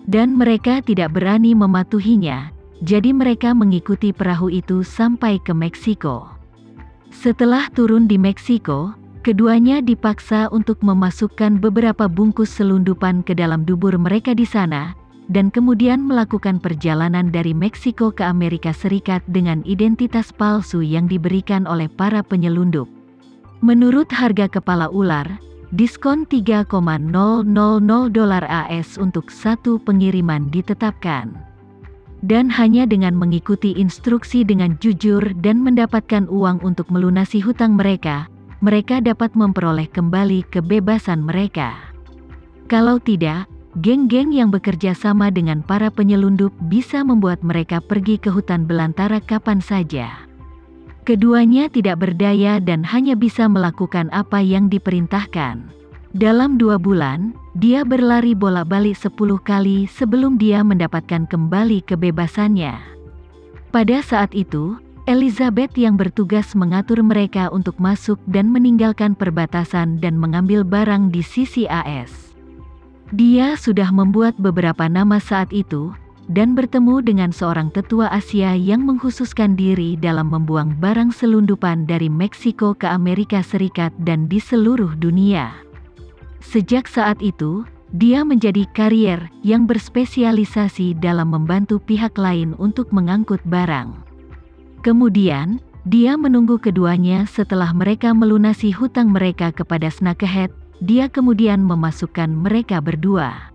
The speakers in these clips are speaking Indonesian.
dan mereka tidak berani mematuhinya, jadi mereka mengikuti perahu itu sampai ke Meksiko. Setelah turun di Meksiko, keduanya dipaksa untuk memasukkan beberapa bungkus selundupan ke dalam dubur mereka di sana, dan kemudian melakukan perjalanan dari Meksiko ke Amerika Serikat dengan identitas palsu yang diberikan oleh para penyelundup. Menurut harga kepala ular, diskon $3,000 AS untuk satu pengiriman ditetapkan. Dan hanya dengan mengikuti instruksi dengan jujur dan mendapatkan uang untuk melunasi hutang mereka, mereka dapat memperoleh kembali kebebasan mereka. Kalau tidak, geng-geng yang bekerja sama dengan para penyelundup bisa membuat mereka pergi ke hutan belantara kapan saja. Keduanya tidak berdaya dan hanya bisa melakukan apa yang diperintahkan. Dalam 2 bulan, dia berlari bolak-balik 10 kali sebelum dia mendapatkan kembali kebebasannya. Pada saat itu, Elizabeth yang bertugas mengatur mereka untuk masuk dan meninggalkan perbatasan dan mengambil barang di sisi AS. Dia sudah membuat beberapa nama saat itu, dan bertemu dengan seorang tetua Asia yang mengkhususkan diri dalam membuang barang selundupan dari Meksiko ke Amerika Serikat dan di seluruh dunia. Sejak saat itu, dia menjadi karier yang berspesialisasi dalam membantu pihak lain untuk mengangkut barang. Kemudian, dia menunggu keduanya setelah mereka melunasi hutang mereka kepada Snakehead. Dia kemudian memasukkan mereka berdua.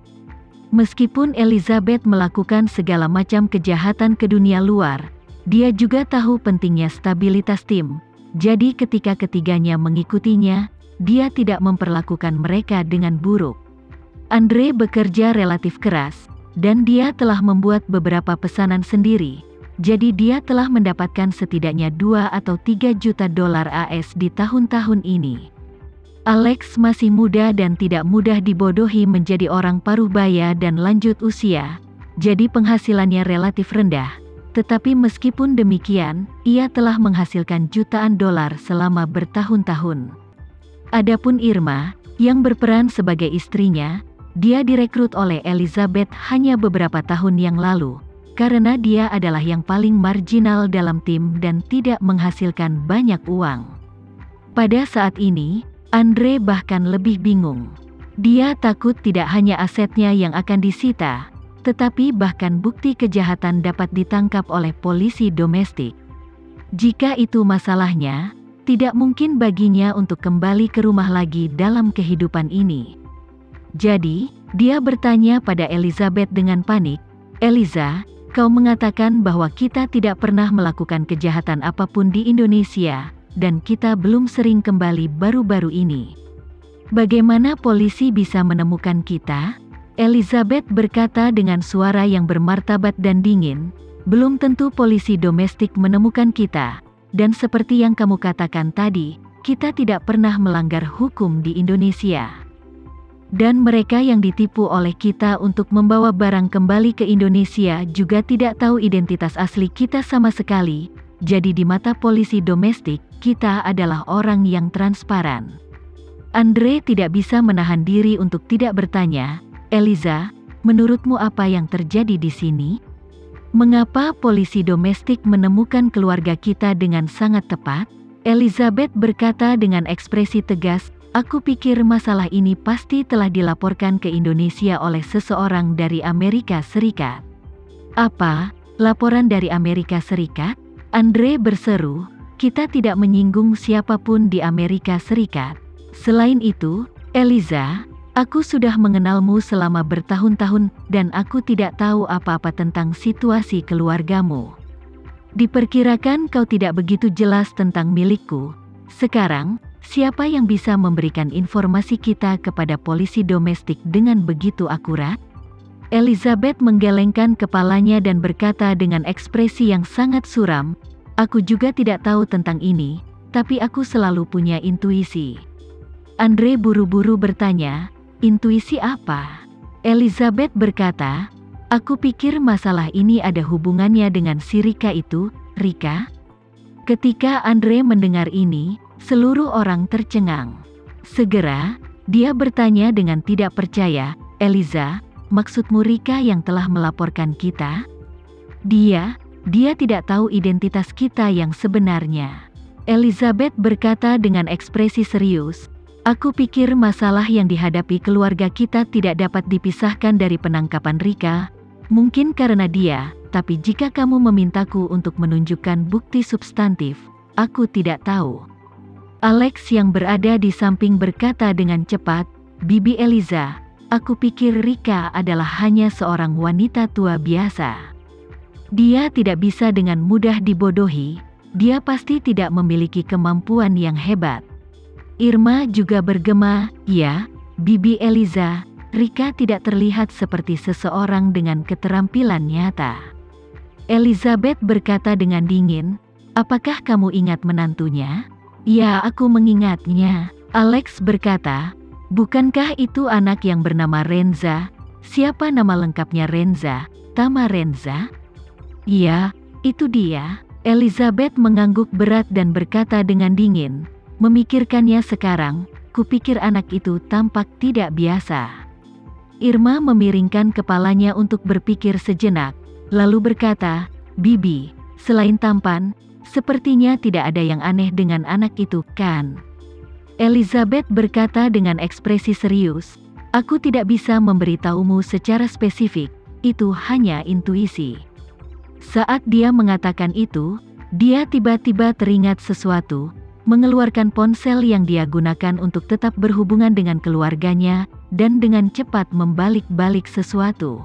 Meskipun Elizabeth melakukan segala macam kejahatan ke dunia luar, dia juga tahu pentingnya stabilitas tim. Jadi ketika ketiganya mengikutinya, dia tidak memperlakukan mereka dengan buruk. Andre bekerja relatif keras, dan dia telah membuat beberapa pesanan sendiri. Jadi dia telah mendapatkan setidaknya 2 atau 3 juta dolar AS di tahun-tahun ini. Alex masih muda dan tidak mudah dibodohi menjadi orang paruh baya dan lanjut usia, jadi penghasilannya relatif rendah. Tetapi meskipun demikian, ia telah menghasilkan jutaan dolar selama bertahun-tahun. Adapun Irma, yang berperan sebagai istrinya, dia direkrut oleh Elizabeth hanya beberapa tahun yang lalu, karena dia adalah yang paling marginal dalam tim dan tidak menghasilkan banyak uang. Pada saat ini, Andre bahkan lebih bingung. Dia takut tidak hanya asetnya yang akan disita, tetapi bahkan bukti kejahatan dapat ditangkap oleh polisi domestik. Jika itu masalahnya, tidak mungkin baginya untuk kembali ke rumah lagi dalam kehidupan ini. Jadi, dia bertanya pada Elizabeth dengan panik, "Eliza, kau mengatakan bahwa kita tidak pernah melakukan kejahatan apapun di Indonesia, dan kita belum sering kembali baru-baru ini. Bagaimana polisi bisa menemukan kita?" Elizabeth berkata dengan suara yang bermartabat dan dingin, "Belum tentu polisi domestik menemukan kita. Dan seperti yang kamu katakan tadi, kita tidak pernah melanggar hukum di Indonesia. Dan mereka yang ditipu oleh kita untuk membawa barang kembali ke Indonesia juga tidak tahu identitas asli kita sama sekali. Jadi di mata polisi domestik, kita adalah orang yang transparan." Andre tidak bisa menahan diri untuk tidak bertanya, "Eliza, menurutmu apa yang terjadi di sini? Mengapa polisi domestik menemukan keluarga kita dengan sangat tepat?" Elizabeth berkata dengan ekspresi tegas, "Aku pikir masalah ini pasti telah dilaporkan ke Indonesia oleh seseorang dari Amerika Serikat." "Apa? Laporan dari Amerika Serikat?" Andre berseru, "Kita tidak menyinggung siapapun di Amerika Serikat. Selain itu, Eliza, aku sudah mengenalmu selama bertahun-tahun dan aku tidak tahu apa-apa tentang situasi keluargamu. Diperkirakan kau tidak begitu jelas tentang milikku. Sekarang, siapa yang bisa memberikan informasi kita kepada polisi domestik dengan begitu akurat?" Elizabeth menggelengkan kepalanya dan berkata dengan ekspresi yang sangat suram, "Aku juga tidak tahu tentang ini, tapi aku selalu punya intuisi." Andre buru-buru bertanya, "Intuisi apa?" Elizabeth berkata, "Aku pikir masalah ini ada hubungannya dengan si Rika itu, Rika." Ketika Andre mendengar ini, seluruh orang tercengang. Segera, dia bertanya dengan tidak percaya, "Eliza, maksudmu Rika yang telah melaporkan kita? Dia tidak tahu identitas kita yang sebenarnya. Elizabeth berkata dengan ekspresi serius, aku pikir masalah yang dihadapi keluarga kita tidak dapat dipisahkan dari penangkapan Rika. Mungkin karena dia, tapi jika kamu memintaku untuk menunjukkan bukti substantif, aku tidak tahu. Alex yang berada di samping berkata dengan cepat, Bibi Eliza, aku pikir Rika adalah hanya seorang wanita tua biasa. Dia tidak bisa dengan mudah dibodohi, dia pasti tidak memiliki kemampuan yang hebat. Irma juga bergema, ya, Bibi Eliza, Rika tidak terlihat seperti seseorang dengan keterampilan nyata. Elizabeth berkata dengan dingin, apakah kamu ingat menantunya? Ya, aku mengingatnya. Alex berkata, bukankah itu anak yang bernama Renza? Siapa nama lengkapnya Renza? Tama Renza? Iya, itu dia. Elizabeth mengangguk berat dan berkata dengan dingin, memikirkannya sekarang, kupikir anak itu tampak tidak biasa. Irma memiringkan kepalanya untuk berpikir sejenak, lalu berkata, Bibi, selain tampan, sepertinya tidak ada yang aneh dengan anak itu, kan? Elizabeth berkata dengan ekspresi serius, aku tidak bisa memberitahumu secara spesifik, itu hanya intuisi. Saat dia mengatakan itu, dia tiba-tiba teringat sesuatu, mengeluarkan ponsel yang dia gunakan untuk tetap berhubungan dengan keluarganya, dan dengan cepat membalik-balik sesuatu.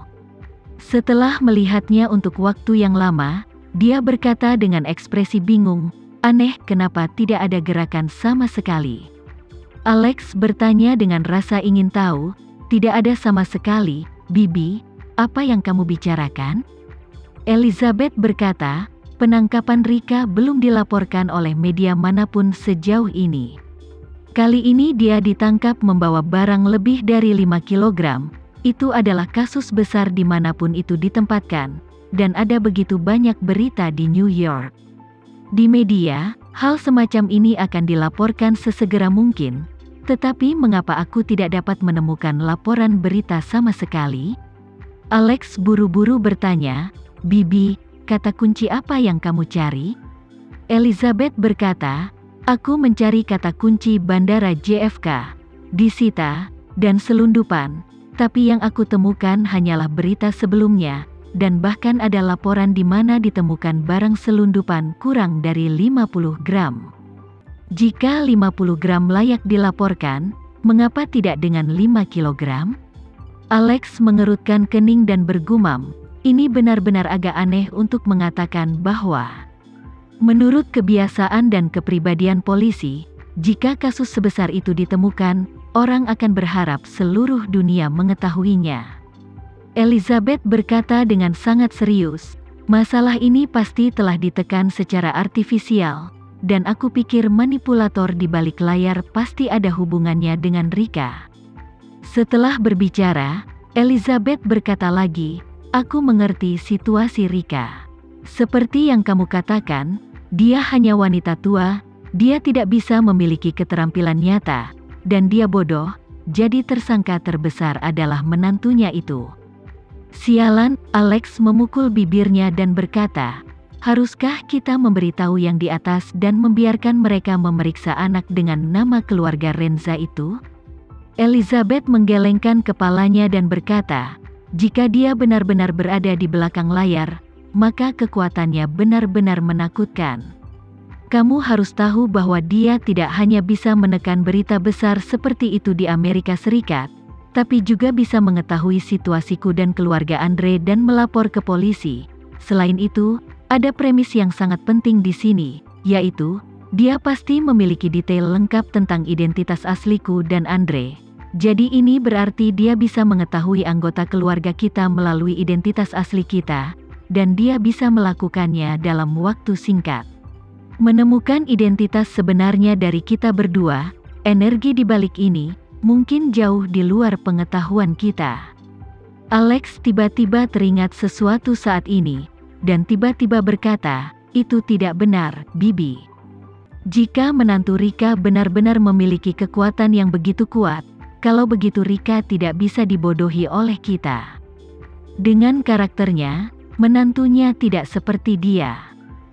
Setelah melihatnya untuk waktu yang lama, dia berkata dengan ekspresi bingung, aneh kenapa tidak ada gerakan sama sekali. Alex bertanya dengan rasa ingin tahu, tidak ada sama sekali, Bibi, apa yang kamu bicarakan? Elizabeth berkata, penangkapan Rika belum dilaporkan oleh media manapun sejauh ini. Kali ini dia ditangkap membawa barang lebih dari 5 kilogram. Itu adalah kasus besar dimanapun itu ditempatkan, dan ada begitu banyak berita di New York. Di media, hal semacam ini akan dilaporkan sesegera mungkin, tetapi mengapa aku tidak dapat menemukan laporan berita sama sekali? Alex buru-buru bertanya, Bibi, kata kunci apa yang kamu cari? Elizabeth berkata, aku mencari kata kunci bandara JFK, disita, dan selundupan, tapi yang aku temukan hanyalah berita sebelumnya, dan bahkan ada laporan di mana ditemukan barang selundupan kurang dari 50 gram. Jika 50 gram layak dilaporkan, mengapa tidak dengan 5 kilogram? Alex mengerutkan kening dan bergumam, ini benar-benar agak aneh untuk mengatakan bahwa menurut kebiasaan dan kepribadian polisi, jika kasus sebesar itu ditemukan, orang akan berharap seluruh dunia mengetahuinya. Elizabeth berkata dengan sangat serius, masalah ini pasti telah ditekan secara artifisial, dan aku pikir manipulator di balik layar pasti ada hubungannya dengan Rika. Setelah berbicara, Elizabeth berkata lagi, aku mengerti situasi Rika. Seperti yang kamu katakan, dia hanya wanita tua, dia tidak bisa memiliki keterampilan nyata, dan dia bodoh, jadi tersangka terbesar adalah menantunya itu. Sialan, Alex memukul bibirnya dan berkata, haruskah kita memberitahu yang di atas dan membiarkan mereka memeriksa anak dengan nama keluarga Renza itu? Elizabeth menggelengkan kepalanya dan berkata, jika dia benar-benar berada di belakang layar, maka kekuatannya benar-benar menakutkan. Kamu harus tahu bahwa dia tidak hanya bisa menekan berita besar seperti itu di Amerika Serikat, tapi juga bisa mengetahui situasiku dan keluarga Andre dan melapor ke polisi. Selain itu, ada premis yang sangat penting di sini, yaitu, dia pasti memiliki detail lengkap tentang identitas asliku dan Andre. Jadi ini berarti dia bisa mengetahui anggota keluarga kita melalui identitas asli kita, dan dia bisa melakukannya dalam waktu singkat. Menemukan identitas sebenarnya dari kita berdua, energi di balik ini, mungkin jauh di luar pengetahuan kita. Alex tiba-tiba teringat sesuatu saat ini, dan tiba-tiba berkata, itu tidak benar, Bibi. Jika menantu Rika benar-benar memiliki kekuatan yang begitu kuat, kalau begitu Rika tidak bisa dibodohi oleh kita. Dengan karakternya, menantunya tidak seperti dia.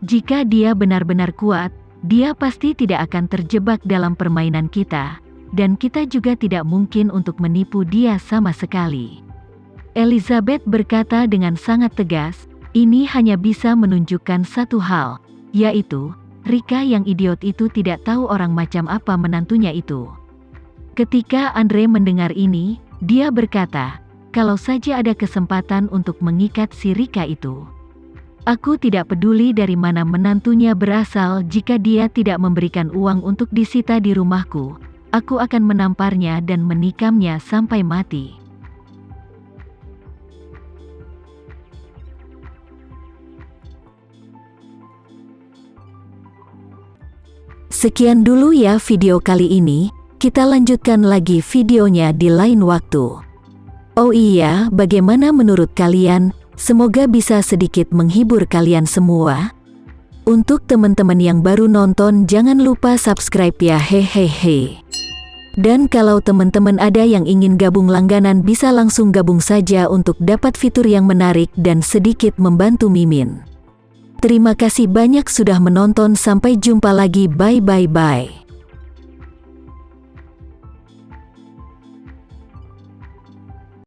Jika dia benar-benar kuat, dia pasti tidak akan terjebak dalam permainan kita, dan kita juga tidak mungkin untuk menipu dia sama sekali. Elizabeth berkata dengan sangat tegas, ini hanya bisa menunjukkan satu hal, yaitu, Rika yang idiot itu tidak tahu orang macam apa menantunya itu. Ketika Andre mendengar ini, dia berkata, kalau saja ada kesempatan untuk mengikat si Rika itu. Aku tidak peduli dari mana menantunya berasal jika dia tidak memberikan uang untuk disita di rumahku. Aku akan menamparnya dan menikamnya sampai mati. Sekian dulu ya video kali ini, kita lanjutkan lagi videonya di lain waktu. Oh iya, bagaimana menurut kalian? Semoga bisa sedikit menghibur kalian semua. Untuk teman-teman yang baru nonton jangan lupa subscribe ya hehehe. Dan kalau teman-teman ada yang ingin gabung langganan bisa langsung gabung saja untuk dapat fitur yang menarik dan sedikit membantu Mimin. Terima kasih banyak sudah menonton, sampai jumpa lagi, bye.